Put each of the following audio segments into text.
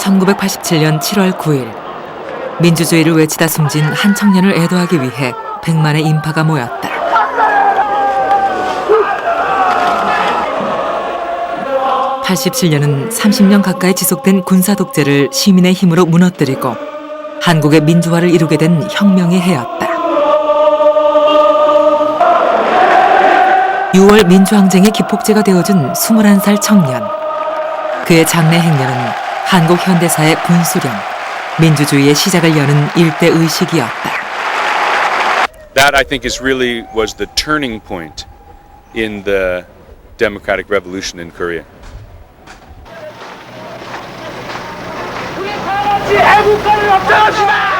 1987년 7월 9일 민주주의를 외치다 숨진 한 청년을 애도하기 위해 100만의 인파가 모였다. (87년은) 30년 가까이 지속된 군사 독재를 시민의 힘으로 무너뜨리고 한국의 민주화를 이루게 된 혁명의 해였다. 6월 민주항쟁의 기폭제가 되어준 21살 청년. 그의 장래 행렬은 한국 현대사의 분수령, 민주주의의 시작을 여는 일대 의식이었다. That I think was the turning point in the democratic revolution in Korea. 우리 다 같이 애국가를 앞세워시다!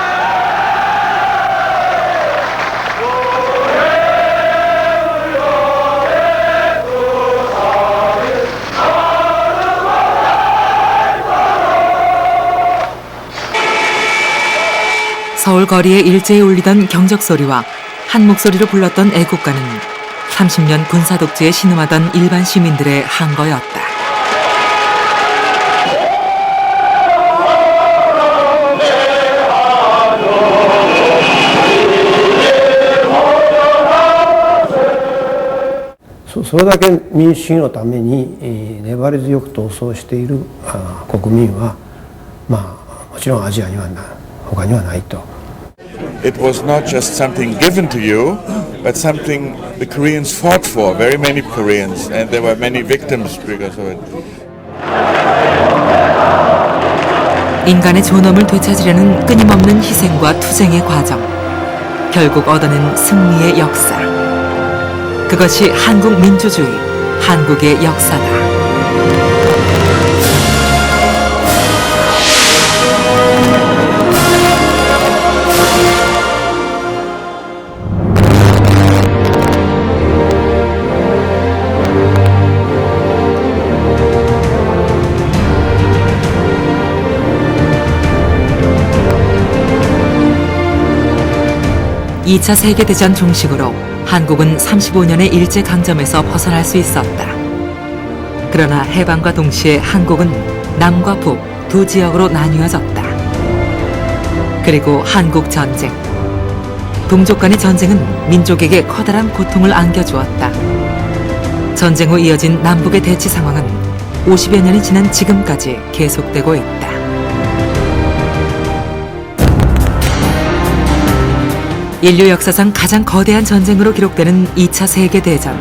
서울 거리에 일제히 울리던 경적 소리와 한 목소리로 불렀던 애국가는 30년 군사 독재에 신음하던 일반 시민들의 한거였다.それだけ民主主義のために粘り強く闘争している国民はもちろんアジアには他にはないと。 It was not just something given to you, but something the Koreans fought for, very many Koreans, and there were many victims because of it. 인간의 존엄을 되찾으려는 끊임없는 희생과 투쟁의 과정, 결국 얻어낸 승리의 역사. 그것이 한국 민주주의, 한국의 역사다. 이 차 세계대전 종식으로 한국은 35년의 일제강점에서 벗어날 수 있었다. 그러나 해방과 동시에 한국은 남과 북 두 지역으로 나뉘어졌다. 그리고 한국전쟁. 동족 간의 전쟁은 민족에게 커다란 고통을 안겨주었다. 전쟁 후 이어진 남북의 대치 상황은 50여 년이 지난 지금까지 계속되고 있다. 인류 역사상 가장 거대한 전쟁으로 기록되는 2차 세계대전.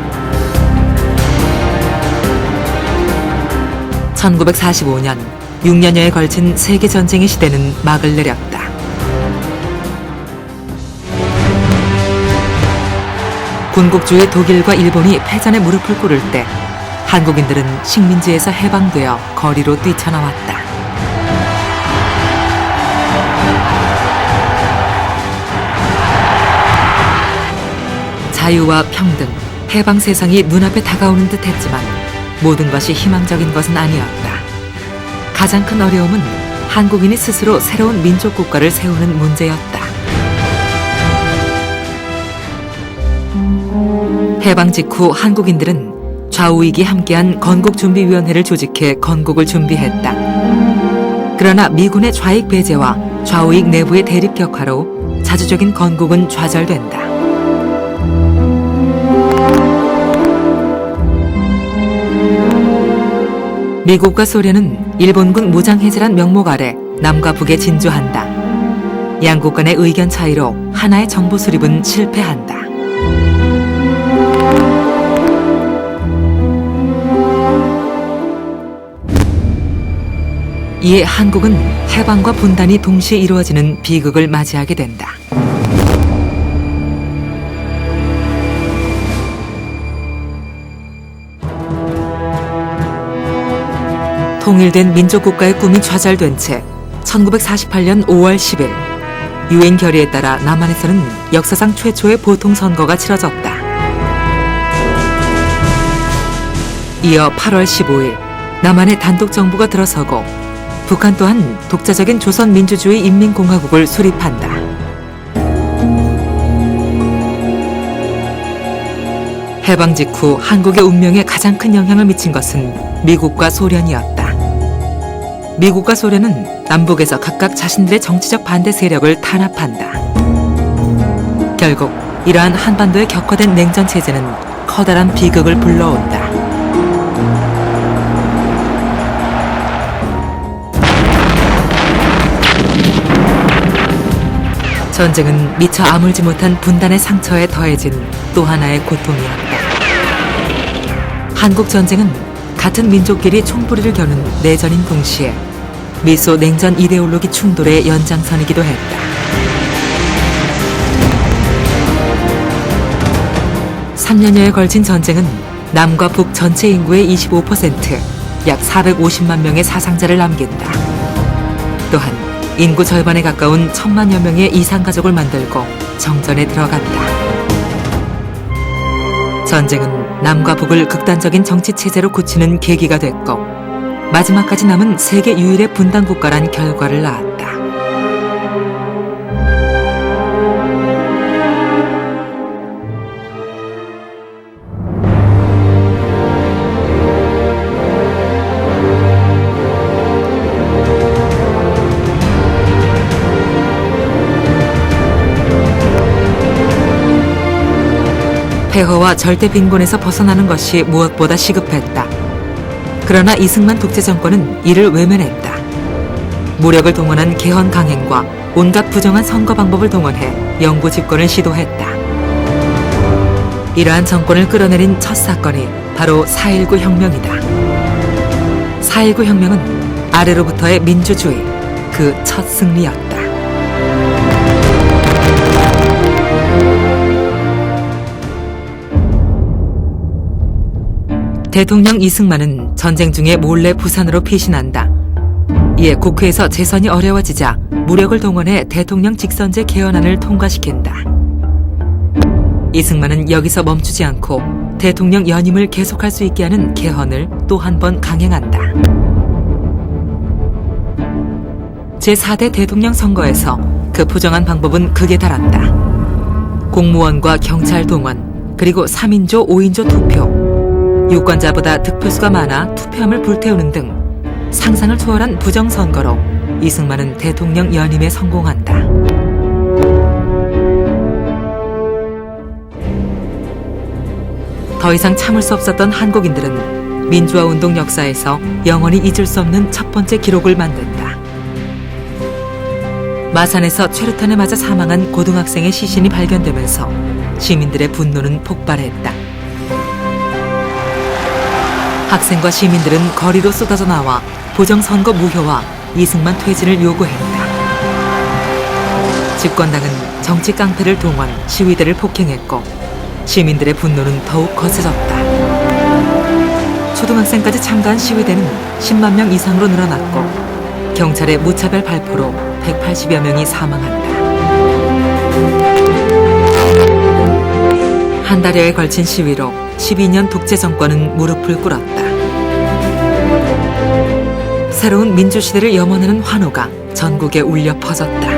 1945년 6년여에 걸친 세계전쟁의 시대는 막을 내렸다. 군국주의 독일과 일본이 패전에 무릎을 꿇을 때 한국인들은 식민지에서 해방되어 거리로 뛰쳐나왔다. 자유와 평등, 해방 세상이 눈앞에 다가오는 듯 했지만 모든 것이 희망적인 것은 아니었다. 가장 큰 어려움은 한국인이 스스로 새로운 민족 국가를 세우는 문제였다. 해방 직후 한국인들은 좌우익이 함께한 건국준비위원회를 조직해 건국을 준비했다. 그러나 미군의 좌익 배제와 좌우익 내부의 대립 격화로 자주적인 건국은 좌절된다. 미국과 소련은 일본군 무장해제란 명목 아래 남과 북에 진주한다. 양국 간의 의견 차이로 하나의 정부 수립은 실패한다. 이에 한국은 해방과 분단이 동시에 이루어지는 비극을 맞이하게 된다. 통일된 민족국가의 꿈이 좌절된 채 1948년 5월 10일 유엔 결의에 따라 남한에서는 역사상 최초의 보통선거가 치러졌다. 이어 8월 15일 남한의 단독정부가 들어서고 북한 또한 독자적인 조선민주주의 인민공화국을 수립한다. 해방 직후 한국의 운명에 가장 큰 영향을 미친 것은 미국과 소련이었다. 미국과 소련은 남북에서 각각 자신들의 정치적 반대 세력을 탄압한다. 결국 이러한 한반도에 격화된 냉전 체제는 커다란 비극을 불러온다. 전쟁은 미처 아물지 못한 분단의 상처에 더해진 또 하나의 고통이었다. 한국 전쟁은 같은 민족끼리 총뿌리를 겨눈 내전인 동시에 미소 냉전 이데올로기 충돌의 연장선이기도 했다. 3년여에 걸친 전쟁은 남과 북 전체 인구의 25%, 약 450만 명의 사상자를 남긴다. 또한 인구 절반에 가까운 1,000만여 명의 이산가족을 만들고 정전에 들어간다. 전쟁은 남과 북을 극단적인 정치체제로 굳히는 계기가 됐고 마지막까지 남은 세계 유일의 분단 국가란 결과를 낳았다. 폐허와 절대 빈곤에서 벗어나는 것이 무엇보다 시급했다. 그러나 이승만 독재 정권은 이를 외면했다. 무력을 동원한 개헌 강행과 온갖 부정한 선거 방법을 동원해 영구 집권을 시도했다. 이러한 정권을 끌어내린 첫 사건이 바로 4.19 혁명이다. 4.19 혁명은 아래로부터의 민주주의, 그 첫 승리였다. 대통령 이승만은 전쟁 중에 몰래 부산으로 피신한다. 이에 국회에서 재선이 어려워지자 무력을 동원해 대통령 직선제 개헌안을 통과시킨다. 이승만은 여기서 멈추지 않고 대통령 연임을 계속할 수 있게 하는 개헌을 또 한 번 강행한다. 제4대 대통령 선거에서 그 부정한 방법은 극에 달한다. 공무원과 경찰 동원, 그리고 3인조, 5인조 투표, 유권자보다 득표수가 많아 투표함을 불태우는 등 상상을 초월한 부정선거로 이승만은 대통령 연임에 성공한다. 더 이상 참을 수 없었던 한국인들은 민주화운동 역사에서 영원히 잊을 수 없는 첫 번째 기록을 만든다. 마산에서 최루탄에 맞아 사망한 고등학생의 시신이 발견되면서 시민들의 분노는 폭발했다. 학생과 시민들은 거리로 쏟아져 나와 부정선거 무효와 이승만 퇴진을 요구했다. 집권당은 정치 깡패를 동원, 시위대를 폭행했고 시민들의 분노는 더욱 거세졌다. 초등학생까지 참가한 시위대는 10만 명 이상으로 늘어났고 경찰의 무차별 발포로 180여 명이 사망한다. 한 달여에 걸친 시위로 12년 독재 정권은 무릎을 꿇었다. 새로운 민주시대를 염원하는 환호가 전국에 울려 퍼졌다.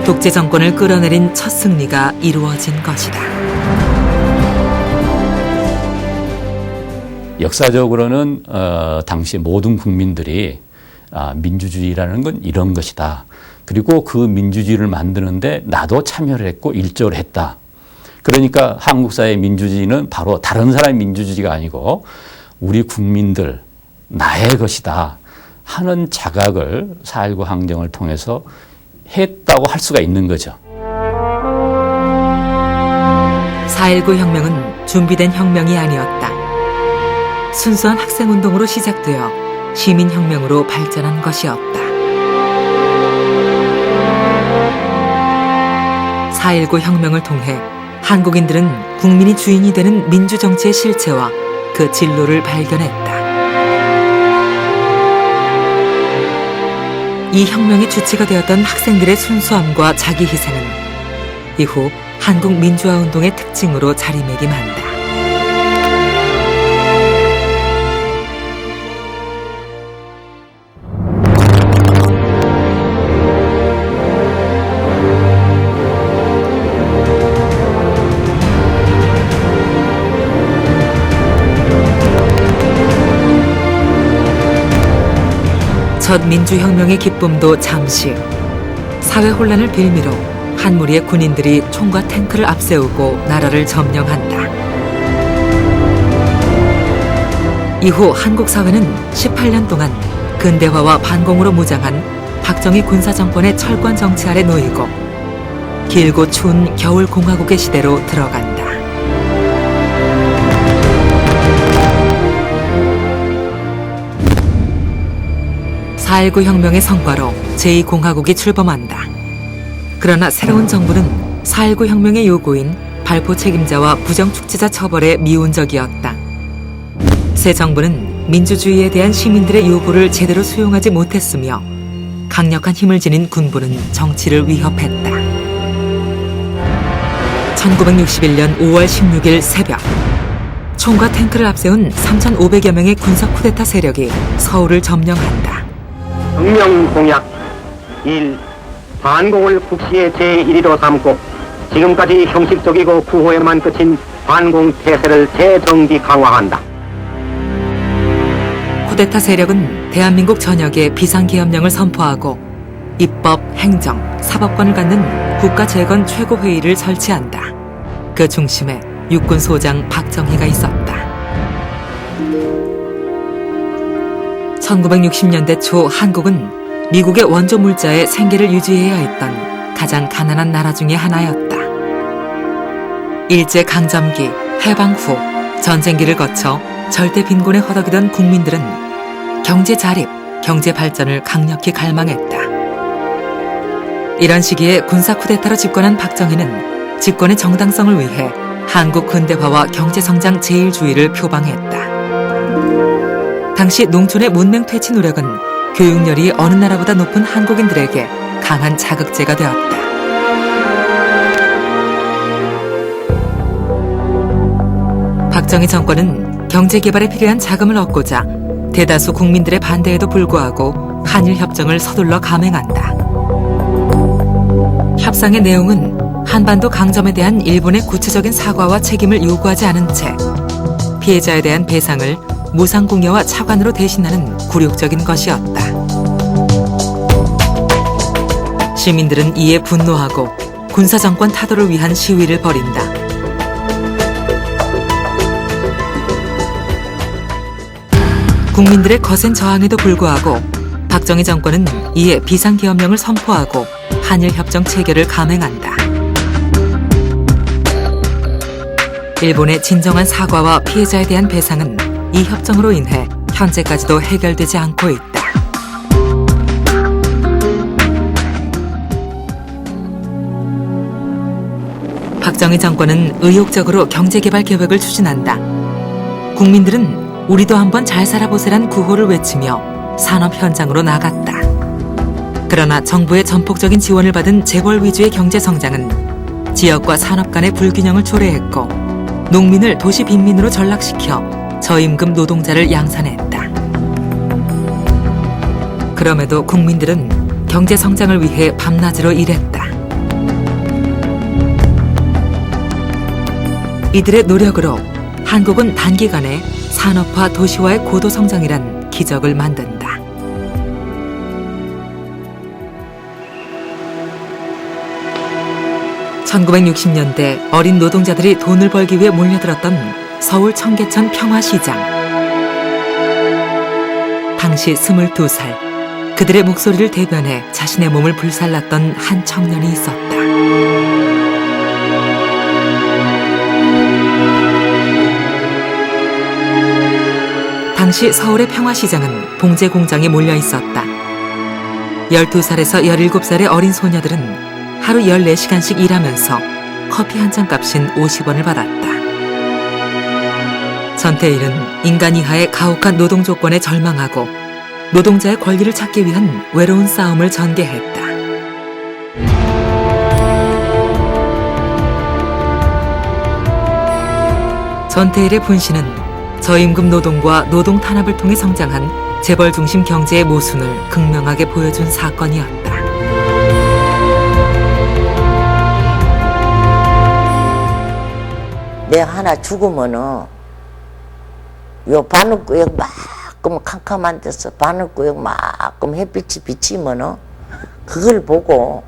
독재 정권을 끌어내린 첫 승리가 이루어진 것이다. 역사적으로는 당시 모든 국민들이 민주주의라는 건 이런 것이다. 그리고 그 민주주의를 만드는데 나도 참여를 했고 일조를 했다. 그러니까 한국 사회의 민주주의는 바로 다른 사람의 민주주의가 아니고 우리 국민들, 나의 것이다 하는 자각을 4.19 항쟁을 통해서 했다고 할 수가 있는 거죠. 4.19 혁명은 준비된 혁명이 아니었다. 순수한 학생운동으로 시작되어 시민혁명으로 발전한 것이었다. 4.19 혁명을 통해 한국인들은 국민이 주인이 되는 민주정치의 실체와 그 진로를 발견했다. 이 혁명의 주체가 되었던 학생들의 순수함과 자기희생은 이후 한국 민주화운동의 특징으로 자리매김한다. 첫 민주혁명의 기쁨도 잠시, 사회 혼란을 빌미로 한 무리의 군인들이 총과 탱크를 앞세우고 나라를 점령한다. 이후 한국 사회는 18년 동안 근대화와 반공으로 무장한 박정희 군사정권의 철권 정치 아래 놓이고 길고 추운 겨울 공화국의 시대로 들어간다. (4.19) 혁명의 성과로 제2공화국이 출범한다. 그러나 새로운 정부는 (4.19) 혁명의 요구인 발포 책임자와 부정축제자 처벌에 미온적이었다. 새 정부는 민주주의에 대한 시민들의 요구를 제대로 수용하지 못했으며 강력한 힘을 지닌 군부는 정치를 위협했다. 1961년 5월 16일 새벽, 총과 탱크를 앞세운 3,500여 명의 군사 쿠데타 세력이 서울을 점령한다. 혁명 공약 1. 반공을 국시의 제1위로 삼고 지금까지 형식적이고 구호에만 그친 반공 태세를 재정비 강화한다. 쿠데타 세력은 대한민국 전역에 비상계엄령을 선포하고 입법, 행정, 사법권을 갖는 국가재건 최고회의를 설치한다. 그 중심에 육군소장 박정희가 있었다. 1960년대 초 한국은 미국의 원조 물자에 생계를 유지해야 했던 가장 가난한 나라 중의 하나였다. 일제강점기, 해방 후 전쟁기를 거쳐 절대 빈곤에 허덕이던 국민들은 경제 자립, 경제 발전을 강력히 갈망했다. 이런 시기에 군사 쿠데타로 집권한 박정희는 집권의 정당성을 위해 한국 근대화와 경제성장 제1주의를 표방했다. 당시 농촌의 문맹 퇴치 노력은 교육열이 어느 나라보다 높은 한국인들에게 강한 자극제가 되었다. 박정희 정권은 경제개발에 필요한 자금을 얻고자 대다수 국민들의 반대에도 불구하고 한일협정을 서둘러 감행한다. 협상의 내용은 한반도 강점에 대한 일본의 구체적인 사과와 책임을 요구하지 않은 채 피해자에 대한 배상을 무상공여와 차관으로 대신하는 굴욕적인 것이었다. 시민들은 이에 분노하고 군사정권 타도를 위한 시위를 벌인다. 국민들의 거센 저항에도 불구하고 박정희 정권은 이에 비상계엄령을 선포하고 한일협정 체결을 감행한다. 일본의 진정한 사과와 피해자에 대한 배상은 이 협정으로 인해 현재까지도 해결되지 않고 있다. 박정희 정권은 의욕적으로 경제개발 계획을 추진한다. 국민들은 우리도 한번 잘 살아보세란 구호를 외치며 산업 현장으로 나갔다. 그러나 정부의 전폭적인 지원을 받은 재벌 위주의 경제 성장은 지역과 산업 간의 불균형을 초래했고 농민을 도시 빈민으로 전락시켜 저임금 노동자를 양산했다. 그럼에도 국민들은 경제 성장을 위해 밤낮으로 일했다. 이들의 노력으로 한국은 단기간에 산업화 도시화의 고도 성장이란 기적을 만든다. (1960년대) 어린 노동자들이 돈을 벌기 위해 몰려들었던 서울 청계천 평화시장. 당시 22살, 그들의 목소리를 대변해 자신의 몸을 불살랐던 한 청년이 있었다. 당시 서울의 평화시장은 봉제 공장에 몰려 있었다. 12살에서 17살의 어린 소녀들은 하루 14시간씩 일하면서 커피 한 잔 값인 50원을 받았다. 전태일은 인간 이하의 가혹한 노동 조건에 절망하고 노동자의 권리를 찾기 위한 외로운 싸움을 전개했다. 전태일의 분신은 저임금 노동과 노동 탄압을 통해 성장한 재벌 중심 경제의 모순을 극명하게 보여준 사건이었다. 내가 하나 죽으면은 요 바늘구역 막 조금 캄캄한 데서 바늘구역 막끔 햇빛이 비치면은 그걸 보고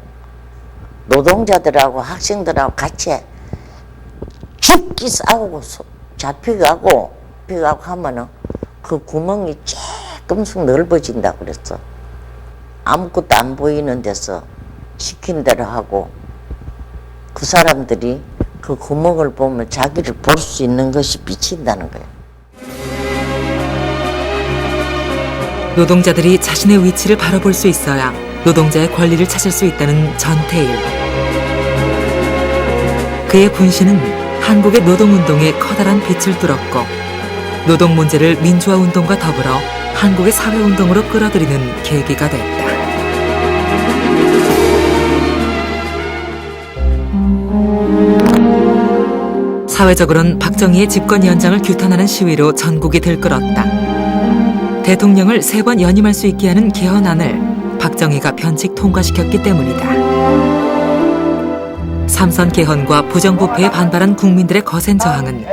노동자들하고 학생들하고 같이 죽기 싸우고 잡혀가고 하면은 그 구멍이 조금씩 넓어진다 그랬어. 아무것도 안 보이는 데서 시킨 대로 하고 그 사람들이 그 구멍을 보면 자기를 볼 수 있는 것이 비친다는 거야. 노동자들이 자신의 위치를 바로 볼 수 있어야 노동자의 권리를 찾을 수 있다는 전태일. 그의 분신은 한국의 노동운동에 커다란 빛을 뚫었고 노동 문제를 민주화 운동과 더불어 한국의 사회운동으로 끌어들이는 계기가 됐다. 사회적으로는 박정희의 집권 연장을 규탄하는 시위로 전국이 들끓었다. 대통령을 3번 연임할 수 있게 하는 개헌안을 박정희가 변칙 통과시켰기 때문이다. 삼선 개헌과 부정부패에 반발한 국민들의 거센 저항은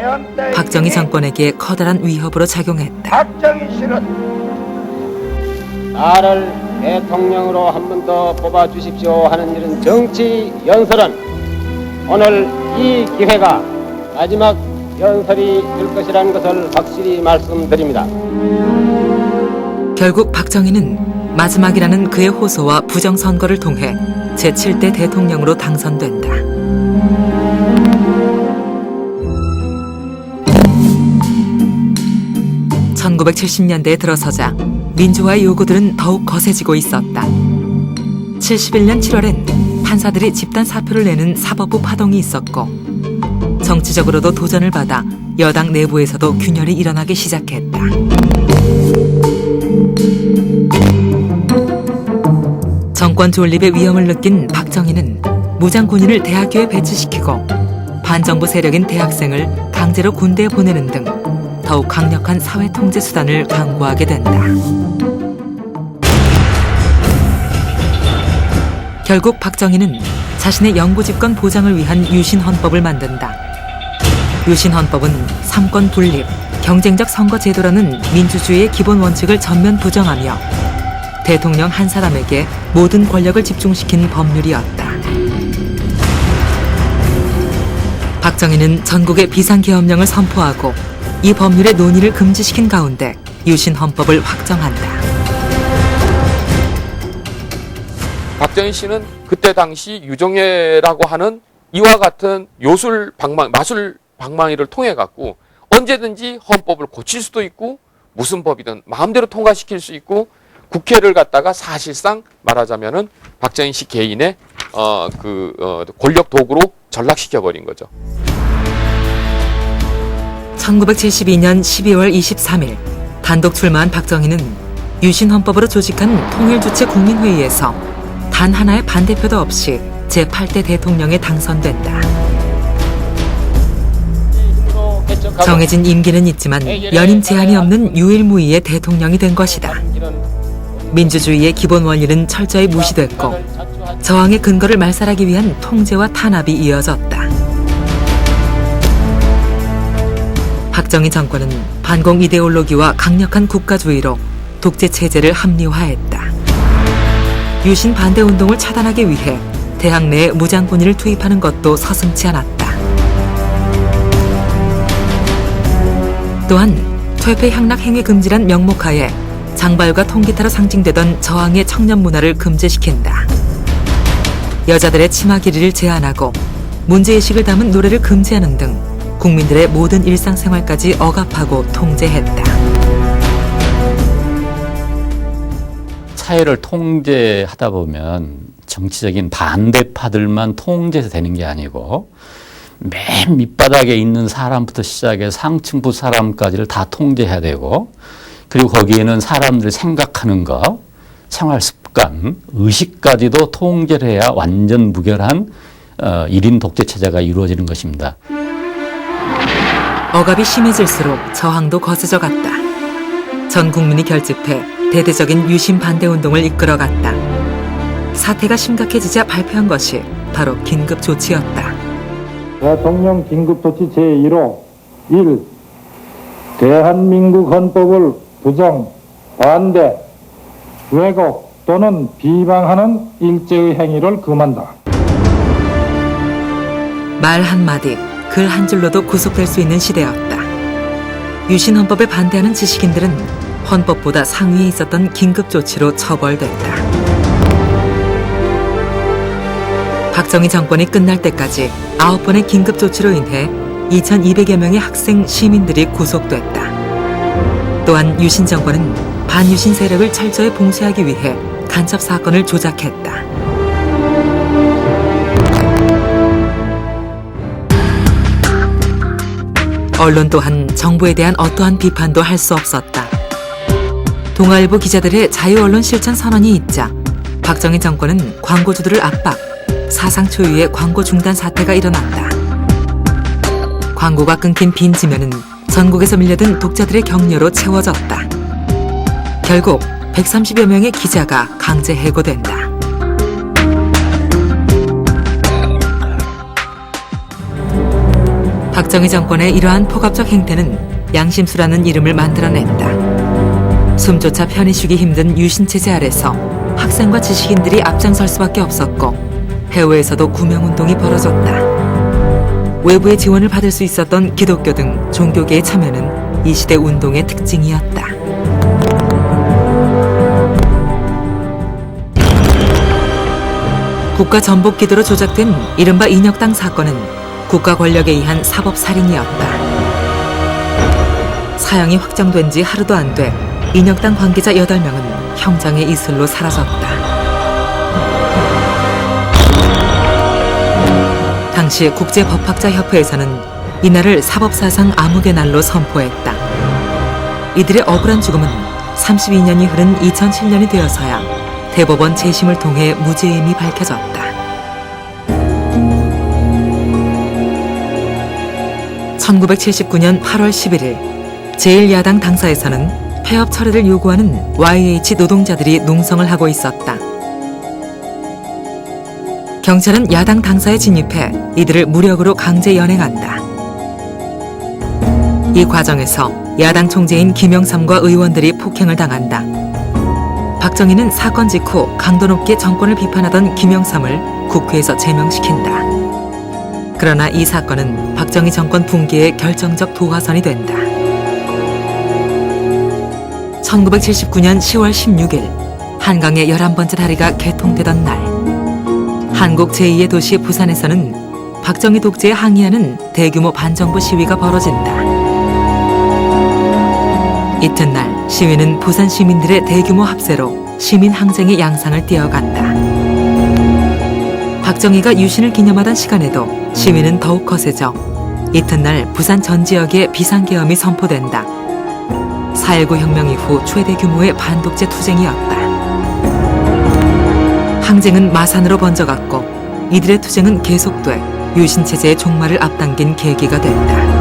박정희 정권에게 커다란 위협으로 작용했다. 박정희 씨는 나를 대통령으로 한 번 더 뽑아주십시오 하는 이런 정치 연설은 오늘 이 기회가 마지막 연설이 될 것이라는 것을 확실히 말씀드립니다. 결국 박정희는 마지막이라는 그의 호소와 부정선거를 통해 제7대 대통령으로 당선된다. (1970년대에) 들어서자 민주화의 요구들은 더욱 거세지고 있었다. 71년 7월엔 판사들이 집단 사표를 내는 사법부 파동이 있었고 정치적으로도 도전을 받아 여당 내부에서도 균열이 일어나기 시작했다. 정권 존립의 위험을 느낀 박정희는 무장군인을 대학교에 배치시키고 반정부 세력인 대학생을 강제로 군대에 보내는 등 더욱 강력한 사회통제 수단을 강구하게 된다. 결국 박정희는 자신의 영구집권 보장을 위한 유신헌법을 만든다. 유신헌법은 삼권 분립, 경쟁적 선거제도라는 민주주의의 기본 원칙을 전면 부정하며 대통령 한 사람에게 모든 권력을 집중시킨 법률이었다. 박정희는 전국에 비상계엄령을 선포하고 이 법률의 논의를 금지시킨 가운데 유신헌법을 확정한다. 박정희 씨는 그때 당시 유정예라고 하는 이와 같은 마술 방망이를 통해 갖고 언제든지 헌법을 고칠 수도 있고 무슨 법이든 마음대로 통과시킬 수 있고 국회를 갖다가 사실상 말하자면은 박정희 씨 개인의 권력 도구로 전락시켜 버린 거죠. 1972년 12월 23일 단독 출마한 박정희는 유신헌법으로 조직한 통일주체 국민회의에서 단 하나의 반대표도 없이 제8대 대통령에 당선된다. 정해진 임기는 있지만 연임 제한이 없는 유일무이의 대통령이 된 것이다. 민주주의의 기본 원리는 철저히 무시됐고 저항의 근거를 말살하기 위한 통제와 탄압이 이어졌다. 박정희 정권은 반공 이데올로기와 강력한 국가주의로 독재 체제를 합리화했다. 유신 반대 운동을 차단하기 위해 대학 내에 무장군인을 투입하는 것도 서슴지 않았다. 또한 퇴폐 향락 행위 금지란 명목하에 장발과 통기타로 상징되던 저항의 청년 문화를 금지시킨다. 여자들의 치마 길이를 제한하고 문제의식을 담은 노래를 금지하는 등 국민들의 모든 일상생활까지 억압하고 통제했다. 사회를 통제하다 보면 정치적인 반대파들만 통제해서 되는 게 아니고 맨 밑바닥에 있는 사람부터 시작해서 상층부 사람까지를 다 통제해야 되고 그리고 거기에는 사람들이 생각하는 것, 생활 습관, 의식까지도 통제를 해야 완전 무결한 1인 독재 체제가 이루어지는 것입니다. 억압이 심해질수록 저항도 거세져 갔다. 전 국민이 결집해 대대적인 유신 반대 운동을 이끌어갔다. 사태가 심각해지자 발표한 것이 바로 긴급 조치였다. 대통령 긴급조치 제1호 1. 대한민국 헌법을 부정, 반대, 왜곡 또는 비방하는 일제의 행위를 금한다. 말 한마디, 글 한 줄로도 구속될 수 있는 시대였다. 유신 헌법에 반대하는 지식인들은 헌법보다 상위에 있었던 긴급조치로 처벌됐다. 박정희 정권이 끝날 때까지 9번의 긴급조치로 인해 2200여 명의 학생, 시민들이 구속됐다. 또한 유신 정권은 반유신 세력을 철저히 봉쇄하기 위해 간첩 사건을 조작했다. 언론 또한 정부에 대한 어떠한 비판도 할 수 없었다. 동아일보 기자들의 자유언론 실천 선언이 있자 박정희 정권은 광고주들을 압박, 사상 초유의 광고 중단 사태가 일어났다. 광고가 끊긴 빈 지면은 전국에서 밀려든 독자들의 격려로 채워졌다. 결국 130여 명의 기자가 강제 해고된다. 박정희 정권의 이러한 포갑적 행태는 양심수라는 이름을 만들어냈다. 숨조차 편히 쉬기 힘든 유신체제 아래서 학생과 지식인들이 앞장설 수밖에 없었고 해외에서도 구명운동이 벌어졌다. 외부의 지원을 받을 수 있었던 기독교 등 종교계의 참여는 이 시대 운동의 특징이었다. 국가 전복 기도로 조작된 이른바 인혁당 사건은 국가 권력에 의한 사법살인이었다. 사형이 확정된 지 하루도 안 돼 인혁당 관계자 8명은 형장의 이슬로 사라졌다. 당시 국제법학자협회에서는 이날을 사법사상 암흑의 날로 선포했다. 이들의 억울한 죽음은 32년이 흐른 2007년이 되어서야 대법원 재심을 통해 무죄임이 밝혀졌다. 1979년 8월 11일 제1야당 당사에서는 폐업 철회를 요구하는 YH 노동자들이 농성을 하고 있었다. 경찰은 야당 당사에 진입해 이들을 무력으로 강제 연행한다. 이 과정에서 야당 총재인 김영삼과 의원들이 폭행을 당한다. 박정희는 사건 직후 강도 높게 정권을 비판하던 김영삼을 국회에서 제명시킨다. 그러나 이 사건은 박정희 정권 붕괴의 결정적 도화선이 된다. 1979년 10월 16일 한강의 11번째 다리가 개통되던 날 한국 제2의 도시 부산에서는 박정희 독재에 항의하는 대규모 반정부 시위가 벌어진다. 이튿날 시위는 부산 시민들의 대규모 합세로 시민 항쟁의 양상을 띄어간다. 박정희가 유신을 기념하던 시간에도 시위는 더욱 거세져 이튿날 부산 전 지역에 비상계엄이 선포된다. 4.19 혁명 이후 최대 규모의 반독재 투쟁이었다. 항쟁은 마산으로 번져갔고 이들의 투쟁은 계속돼 유신체제의 종말을 앞당긴 계기가 됐다.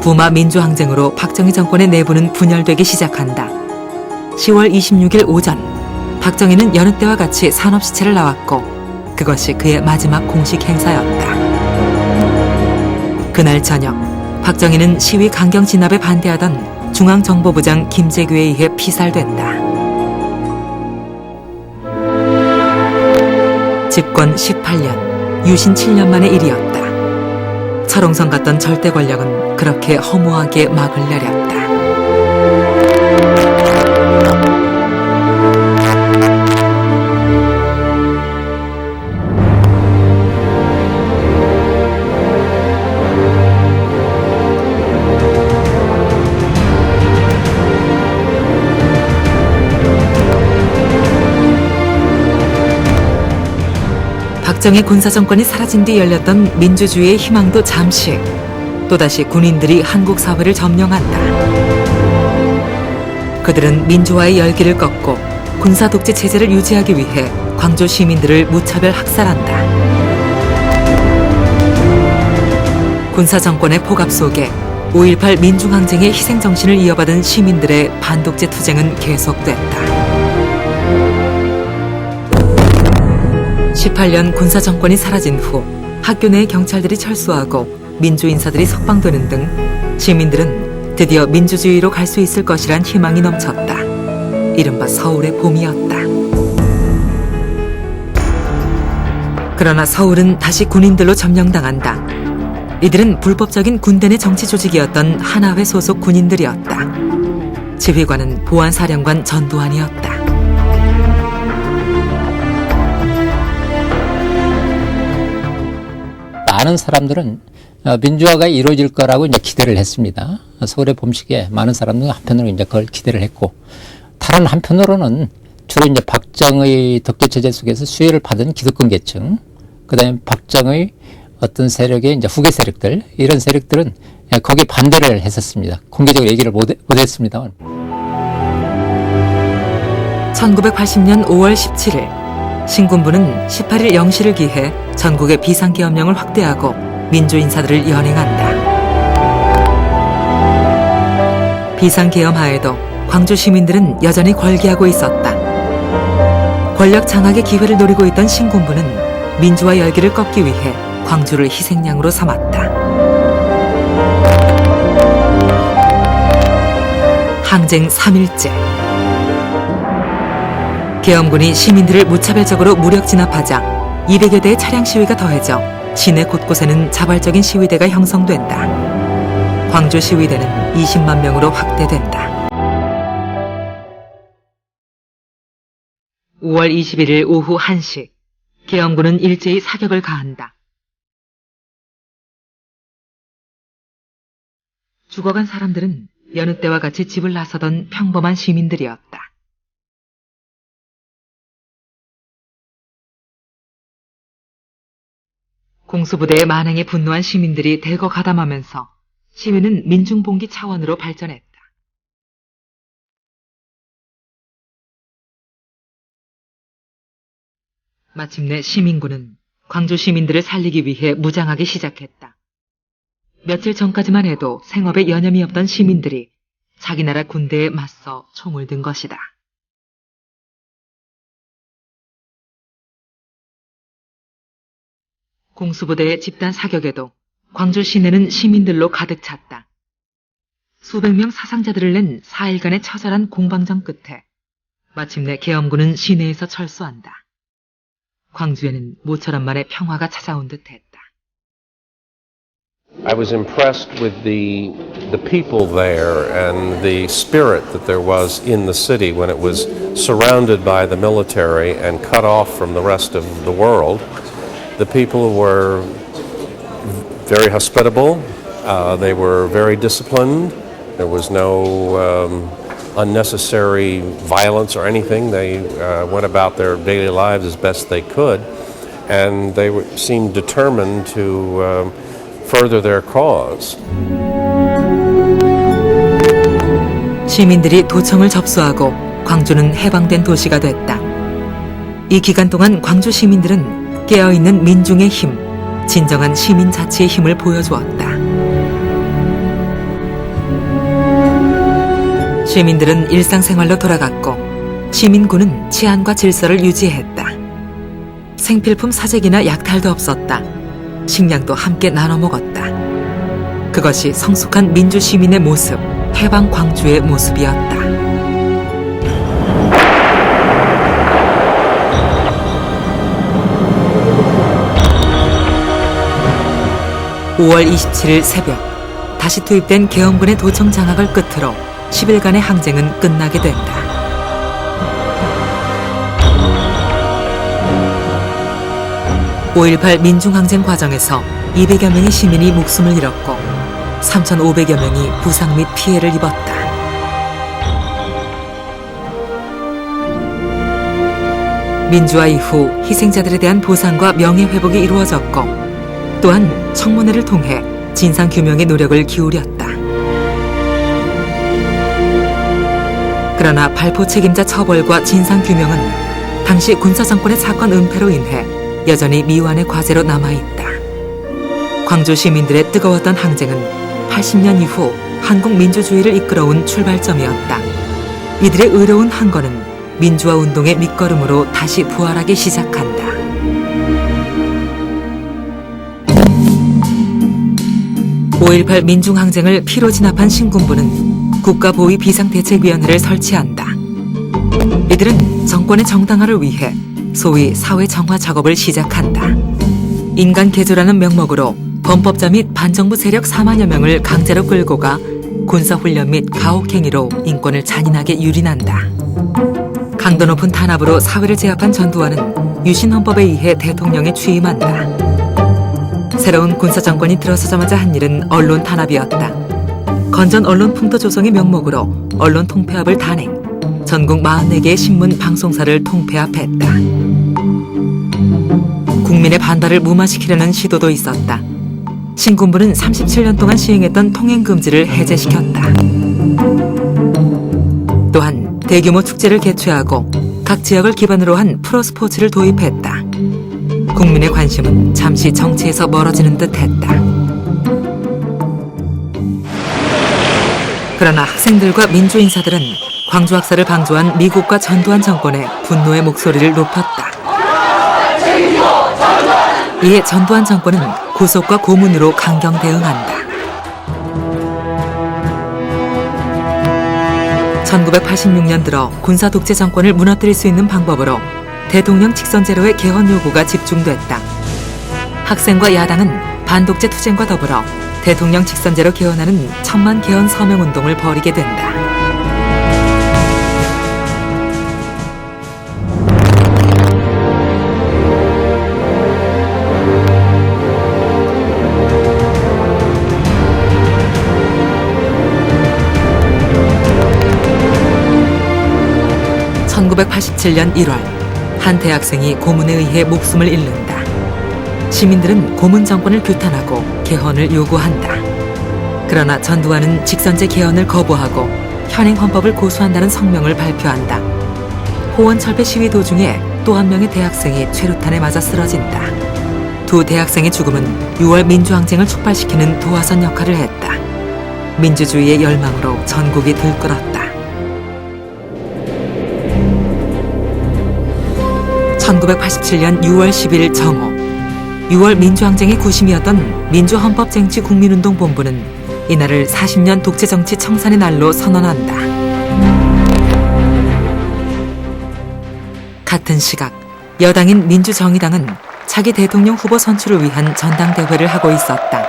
부마 민주항쟁으로 박정희 정권의 내부는 분열되기 시작한다. 10월 26일 오전 박정희는 여느 때와 같이 산업시체를 나왔고 그것이 그의 마지막 공식 행사였다. 그날 저녁 박정희는 시위 강경 진압에 반대하던 중앙정보부장 김재규에 의해 피살된다. 집권 18년, 유신 7년 만의 일이었다. 철옹성 같던 절대 권력은 그렇게 허무하게 막을 내렸다. 박정희 군사정권이 사라진 뒤 열렸던 민주주의의 희망도 잠시 또다시 군인들이 한국 사회를 점령한다. 그들은 민주화의 열기를 꺾고 군사 독재 체제를 유지하기 위해 광주 시민들을 무차별 학살한다. 군사정권의 포갑 속에 5.18 민중항쟁의 희생정신을 이어받은 시민들의 반독재 투쟁은 계속됐다. 18년 군사정권이 사라진 후 학교 내에 경찰들이 철수하고 민주인사들이 석방되는 등 시민들은 드디어 민주주의로 갈 수 있을 것이란 희망이 넘쳤다. 이른바 서울의 봄이었다. 그러나 서울은 다시 군인들로 점령당한다. 이들은 불법적인 군대 내 정치 조직이었던 하나회 소속 군인들이었다. 지휘관은 보안사령관 전두환이었다. 많은 사람들은 민주화가 이루어질 거라고 이제 기대를 했습니다. 서울의 봄식에 많은 사람들은 한편으로 이제 그걸 기대를 했고, 다른 한편으로는 주로 이제 박정의 덕계 체제 속에서 수혜를 받은 기득권 계층, 그다음에 박정의 어떤 세력의 이제 후계 세력들, 이런 세력들은 거기에 반대를 했었습니다. 공개적으로 얘기를 못했습니다. 1980년 5월 17일 신군부는 18일 0시를 기해 전국의 비상계엄령을 확대하고 민주인사들을 연행한다. 비상계엄 하에도 광주 시민들은 여전히 걸기하고 있었다. 권력 장악의 기회를 노리고 있던 신군부는 민주화 열기를 꺾기 위해 광주를 희생양으로 삼았다. 항쟁 3일째. 계엄군이 시민들을 무차별적으로 무력 진압하자 200여 대의 차량 시위가 더해져 시내 곳곳에는 자발적인 시위대가 형성된다. 광주 시위대는 20만 명으로 확대된다. 5월 21일 오후 1시, 계엄군은 일제히 사격을 가한다. 죽어간 사람들은 여느 때와 같이 집을 나서던 평범한 시민들이었다. 공수부대의 만행에 분노한 시민들이 대거 가담하면서 시위는 민중봉기 차원으로 발전했다. 마침내 시민군은 광주 시민들을 살리기 위해 무장하기 시작했다. 며칠 전까지만 해도 생업에 여념이 없던 시민들이 자기 나라 군대에 맞서 총을 든 것이다. 공수부대의 집단 사격에도 광주 시내는 시민들로 가득 찼다. 수백 명 사상자들을 낸 4일간의 처절한 공방전 끝에 마침내 계엄군은 시내에서 철수한다. 광주에는 모처럼 만에 평화가 찾아온 듯했다. I was impressed with the people there and the spirit that there was in the city when it was surrounded by the military and cut off from the rest of the world. The people were very hospitable. They were very disciplined. There was no unnecessary violence or anything. They went about their daily lives as best they could, and they seemed determined to further their cause. 시민들이 도청을 접수하고 광주는 해방된 도시가 됐다. 이 기간 동안 광주 시민들은 깨어있는 민중의 힘, 진정한 시민 자치의 힘을 보여주었다. 시민들은 일상생활로 돌아갔고 시민군은 치안과 질서를 유지했다. 생필품 사재기나 약탈도 없었다. 식량도 함께 나눠 먹었다. 그것이 성숙한 민주시민의 모습, 해방 광주의 모습이었다. 5월 27일 새벽, 다시 투입된 계엄군의 도청 장악을 끝으로 10일간의 항쟁은 끝나게 된다. (5.18) 민중항쟁 과정에서 200여 명의 시민이 목숨을 잃었고 3,500여 명이 부상 및 피해를 입었다. 민주화 이후 희생자들에 대한 보상과 명예회복이 이루어졌고 또한 청문회를 통해 진상규명의 노력을 기울였다. 그러나 발포 책임자 처벌과 진상규명은 당시 군사정권의 사건 은폐로 인해 여전히 미완의 과제로 남아있다. 광주 시민들의 뜨거웠던 항쟁은 80년 이후 한국 민주주의를 이끌어온 출발점이었다. 이들의 의로운 항거는 민주화 운동의 밑거름으로 다시 부활하기 시작한다. 5.18 민중항쟁을 피로 진압한 신군부는 국가보위 비상대책위원회를 설치한다. 이들은 정권의 정당화를 위해 소위 사회 정화 작업을 시작한다. 인간 개조라는 명목으로 범법자 및 반정부 세력 4만여 명을 강제로 끌고 가 군사훈련 및 가혹행위로 인권을 잔인하게 유린한다. 강도 높은 탄압으로 사회를 제압한 전두환은 유신헌법에 의해 대통령에 취임한다. 새로운 군사정권이 들어서자마자 한 일은 언론 탄압이었다. 건전 언론 풍토 조성의 명목으로 언론 통폐합을 단행, 전국 44개의 신문, 방송사를 통폐합했다. 국민의 반발을 무마시키려는 시도도 있었다. 신군부는 37년 동안 시행했던 통행금지를 해제시켰다. 또한 대규모 축제를 개최하고 각 지역을 기반으로 한 프로스포츠를 도입했다. 국민의 관심은 잠시 정치에서 멀어지는 듯했다. 그러나 학생들과 민주인사들은 광주학살을 방조한 미국과 전두환 정권에 분노의 목소리를 높였다. 이에 전두환 정권은 구속과 고문으로 강경 대응한다. 1986년 들어 군사 독재 정권을 무너뜨릴 수 있는 방법으로 대통령 직선제로의 개헌 요구가 집중됐다. 학생과 야당은 반독재 투쟁과 더불어 대통령 직선제로 개헌하는 천만 개헌 서명 운동을 벌이게 된다. (1987년 1월) 한 대학생이 고문에 의해 목숨을 잃는다. 시민들은 고문 정권을 규탄하고 개헌을 요구한다. 그러나 전두환은 직선제 개헌을 거부하고 현행 헌법을 고수한다는 성명을 발표한다. 호원철폐 시위 도중에 또 한 명의 대학생이 최루탄에 맞아 쓰러진다. 두 대학생의 죽음은 6월 민주항쟁을 촉발시키는 도화선 역할을 했다. 민주주의의 열망으로 전국이 들끓었다. 1987년 6월 10일 정오, 6월 민주항쟁의 구심이었던 민주헌법쟁취국민운동본부는 이날을 40년 독재정치 청산의 날로 선언한다. 같은 시각 여당인 민주정의당은 차기 대통령 후보 선출을 위한 전당대회를 하고 있었다.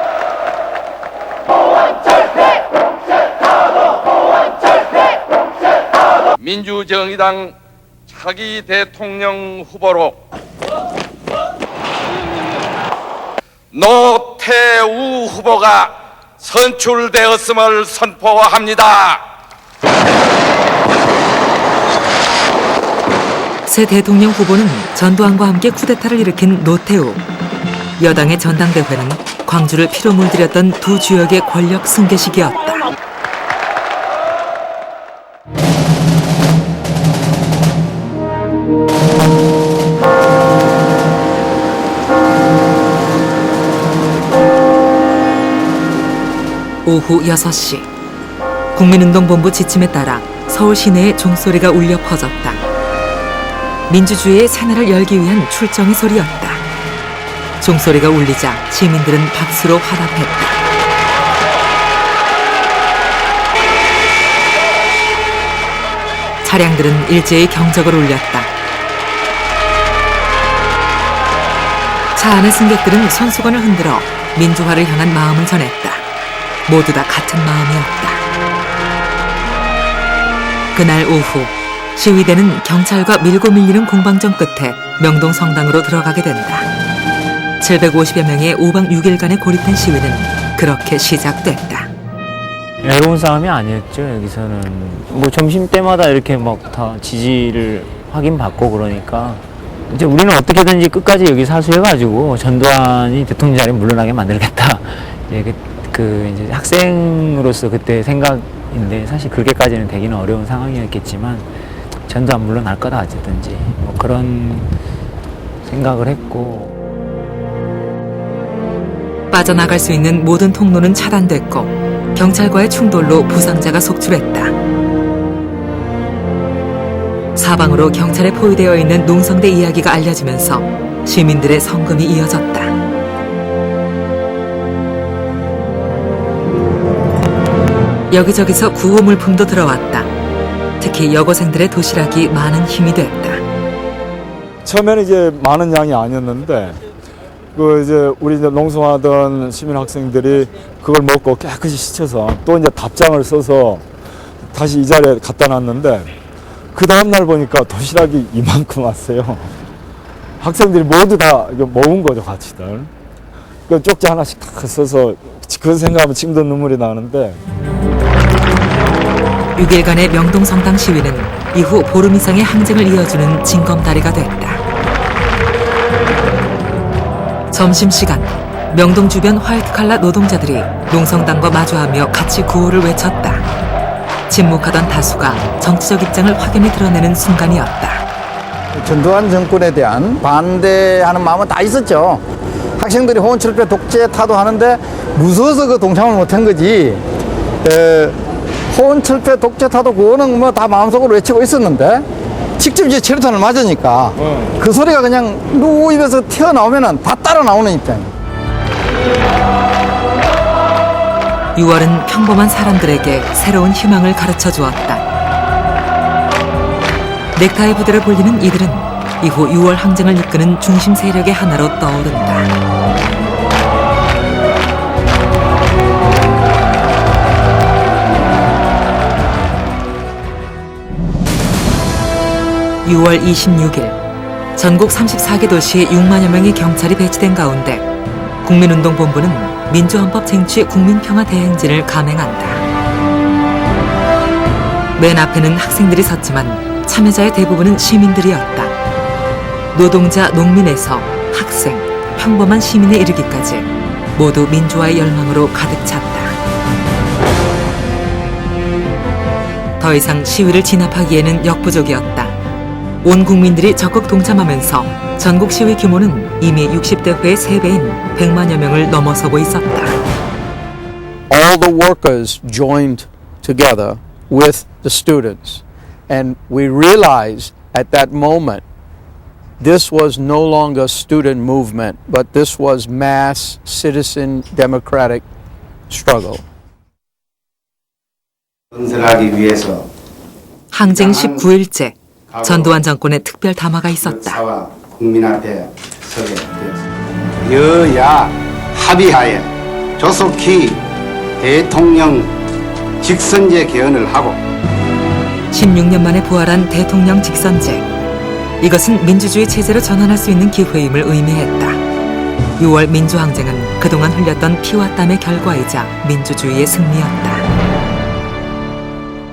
민주정의당 차기 대통령 후보로 노태우 후보가 선출되었음을 선포합니다. 새 대통령 후보는 전두환과 함께 쿠데타를 일으킨 노태우. 여당의 전당대회는 광주를 피로 물들였던 두 주역의 권력 승계식이었다. 오후 6시, 국민운동본부 지침에 따라 서울 시내에 종소리가 울려 퍼졌다. 민주주의의 새날을 열기 위한 출정의 소리였다. 종소리가 울리자 시민들은 박수로 화답했다. 차량들은 일제히 경적을 울렸다. 차 안의 승객들은 손수건을 흔들어 민주화를 향한 마음을 전했다. 모두 다 같은 마음이었다. 그날 오후 시위대는 경찰과 밀고 밀리는 공방전 끝에 명동 성당으로 들어가게 된다. 750여 명의 5박 6일간의 고립된 시위는 그렇게 시작됐다. 외로운 싸움이 아니었죠. 여기서는 뭐 점심때마다 이렇게 막 다 지지를 확인받고 그러니까 이제 우리는 어떻게든지 끝까지 여기 사수해가지고 전두환이 대통령 자리에 물러나게 만들겠다. 이제 이제 학생으로서 그때 생각인데 사실 그렇게까지는 되기는 어려운 상황이었겠지만 전두환 물러날 거다 어쨌든지 뭐 그런 생각을 했고. 빠져나갈 수 있는 모든 통로는 차단됐고 경찰과의 충돌로 부상자가 속출했다. 사방으로 경찰에 포위되어 있는 농성대 이야기가 알려지면서 시민들의 성금이 이어졌다. 여기저기서 구호 물품도 들어왔다. 특히 여고생들의 도시락이 많은 힘이 됐다. 처음에는 이제 많은 양이 아니었는데 이제 우리 이제 농성하던 시민 학생들이 그걸 먹고 깨끗이 씻어서 또 이제 답장을 써서 다시 이 자리에 갖다 놨는데 그 다음날 보니까 도시락이 이만큼 왔어요. 학생들이 모두 다 모은 거죠, 같이들. 그 쪽지 하나씩 다 써서 그 생각하면 지금도 눈물이 나는데. 6일간의 명동성당 시위는 이후 보름 이상의 항쟁을 이어주는 징검다리가 됐다. 점심시간, 명동 주변 화이트칼라 노동자들이 농성당과 마주하며 같이 구호를 외쳤다. 침묵하던 다수가 정치적 입장을 확연히 드러내는 순간이었다. 전두환 정권에 대한 반대하는 마음은 다 있었죠. 학생들이 호원철폐 독재 타도하는데 무서워서 그 동참을 못한 거지. 호원철폐 독재 타도 그거는 뭐 다 마음속으로 외치고 있었는데 직접 이제 체류탄을 맞으니까 그 소리가 그냥 누구 입에서 튀어나오면 다 따라 나오는 입장이에요. 6월은 평범한 사람들에게 새로운 희망을 가르쳐 주었다. 넥타이 부대를 불리는 이들은 이후 6월 항쟁을 이끄는 중심 세력의 하나로 떠오른다. (6월 26일) 전국 34개 도시에 6만여 명의 경찰이 배치된 가운데 국민운동본부는 민주헌법 쟁취 국민평화 대행진을 감행한다. 맨 앞에는 학생들이 섰지만 참여자의 대부분은 시민들이었다. 노동자, 농민에서 학생, 평범한 시민에 이르기까지 모두 민주화의 열망으로 가득 찼다. 더 이상 시위를 진압하기에는 역부족이었다. 온 국민들이 적극 동참하면서 전국 시위 규모는 이미 60대 회의 3배인 100만여 명을 넘어서고 있었다. All the workers joined together with the students, and we realized at that moment this was no longer student movement, but this was mass citizen democratic struggle. 건설하기 위해서 항쟁 19일째 전두환 정권의 특별 담화가 있었다. 국민 앞에 서게 되었습니다. 여야 합의하에 조속히 대통령 직선제 개헌을 하고 16년 만에 부활한 대통령 직선제. 이것은 민주주의 체제로 전환할 수 있는 기회임을 의미했다. 6월 민주항쟁은 그동안 흘렸던 피와 땀의 결과이자 민주주의의 승리였다.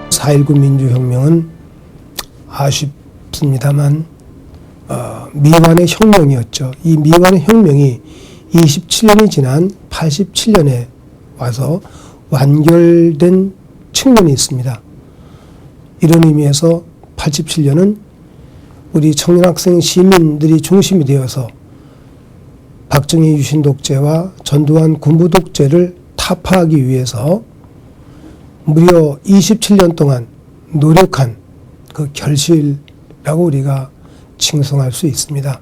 4.19 민주혁명은 아쉽습니다만 미완의 혁명이었죠. 이 미완의 혁명이 27년이 지난 87년에 와서 완결된 측면이 있습니다. 이런 의미에서 87년은 우리 청년학생 시민들이 중심이 되어서 박정희 유신 독재와 전두환 군부 독재를 타파하기 위해서 무려 27년 동안 노력한 그 결실이라고 우리가 칭송할 수 있습니다.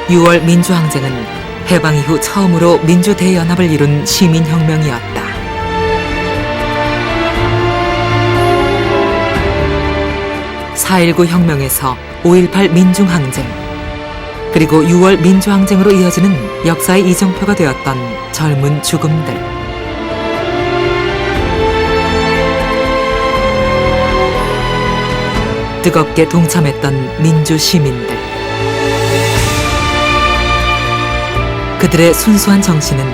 6월 민주항쟁은 해방 이후 처음으로 민주대연합을 이룬 시민혁명이었다. (4.19) 혁명에서 (5.18) 민중항쟁, 그리고 6월 민주항쟁으로 이어지는 역사의 이정표가 되었던 젊은 죽음들. 뜨겁게 동참했던 민주 시민들. 그들의 순수한 정신은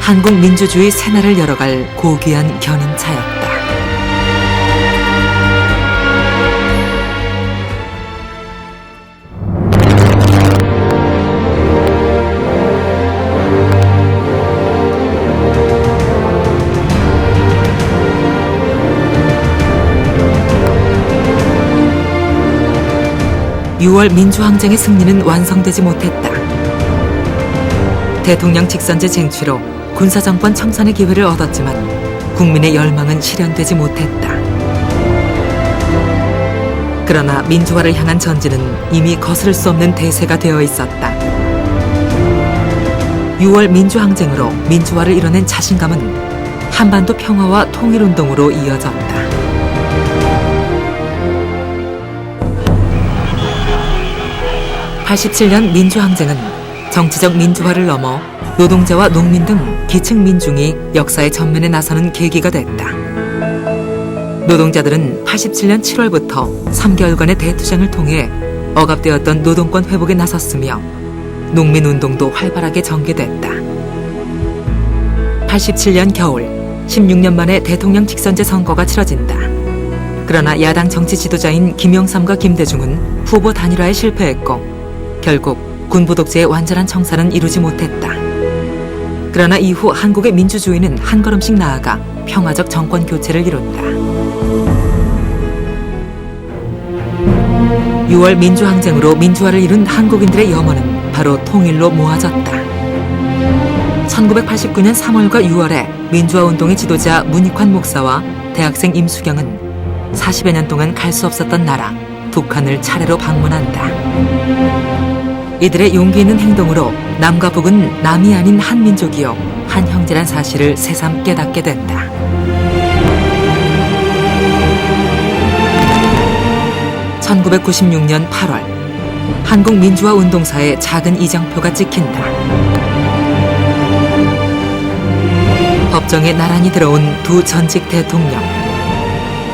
한국 민주주의 새날을 열어갈 고귀한 견인차였다. (6월) 민주항쟁의 승리는 완성되지 못했다. 대통령 직선제 쟁취로 군사정권 청산의 기회를 얻었지만 국민의 열망은 실현되지 못했다. 그러나 민주화를 향한 전진은 이미 거스를 수 없는 대세가 되어 있었다. 6월 민주항쟁으로 민주화를 이뤄낸 자신감은 한반도 평화와 통일운동으로 이어졌다. (87년) 민주항쟁은 정치적 민주화를 넘어 노동자와 농민 등 기층 민중이 역사의 전면에 나서는 계기가 됐다. 노동자들은 87년 7월부터 3개월간의 대투쟁을 통해 억압되었던 노동권 회복에 나섰으며 농민운동도 활발하게 전개됐다. 87년 겨울 16년 만에 대통령 직선제 선거가 치러진다. 그러나 야당 정치 지도자인 김영삼과 김대중은 후보 단일화에 실패했고 결국 군부 독재의 완전한 청산은 이루지 못했다. 그러나 이후 한국의 민주주의는 한 걸음씩 나아가 평화적 정권 교체를 이룬다. 6월 민주항쟁으로 민주화를 이룬 한국인들의 염원은 바로 통일로 모아졌다. 1989년 3월과 6월에 민주화운동의 지도자 문익환 목사와 대학생 임수경은 40여 년 동안 갈 수 없었던 나라 북한을 차례로 방문한다. 이들의 용기 있는 행동으로 남과 북은 남이 아닌 한 민족이요 한 형제란 사실을 새삼 깨닫게 된다. (1996년 8월) 한국 민주화 운동사에 작은 이정표가 찍힌다. 법정에 나란히 들어온 두 전직 대통령,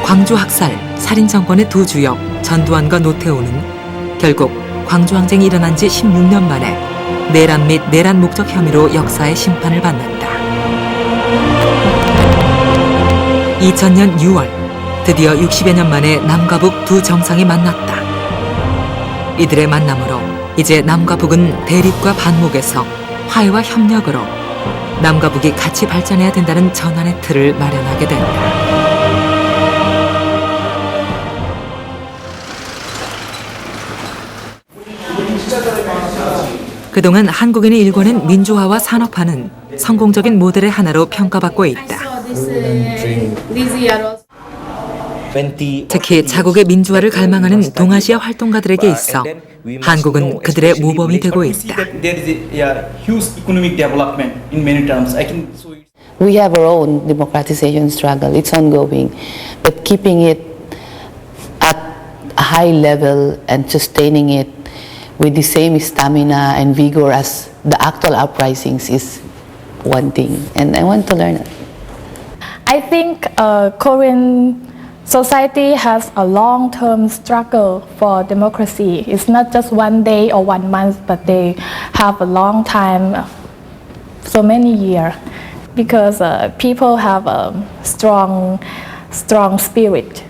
광주 학살, 살인 정권의 두 주역 전두환과 노태우는 결국 광주항쟁이 일어난 지 16년 만에 내란 및 내란 목적 혐의로 역사의 심판을 받는다. 2000년 6월 드디어 60여 년 만에 남과 북 두 정상이 만났다. 이들의 만남으로 이제 남과 북은 대립과 반목에서 화해와 협력으로 남과 북이 같이 발전해야 된다는 전환의 틀을 마련하게 된다. 그동안 한국인이 일궈낸 민주화와 산업화는 성공적인 모델의 하나로 평가받고 있다. 특히 자국의 민주화를 갈망하는 동아시아 활동가들에게 있어 한국은 그들의 모범이 되고 있다. We have our own democratization struggle. It's ongoing, but keeping it at a high level and sustaining it with the same stamina and vigor as the actual uprisings is one thing, and I want to learn it. I think Korean society has a long-term struggle for democracy. It's not just one day or 1 month, but they have a long time, so many years, because people have a strong spirit.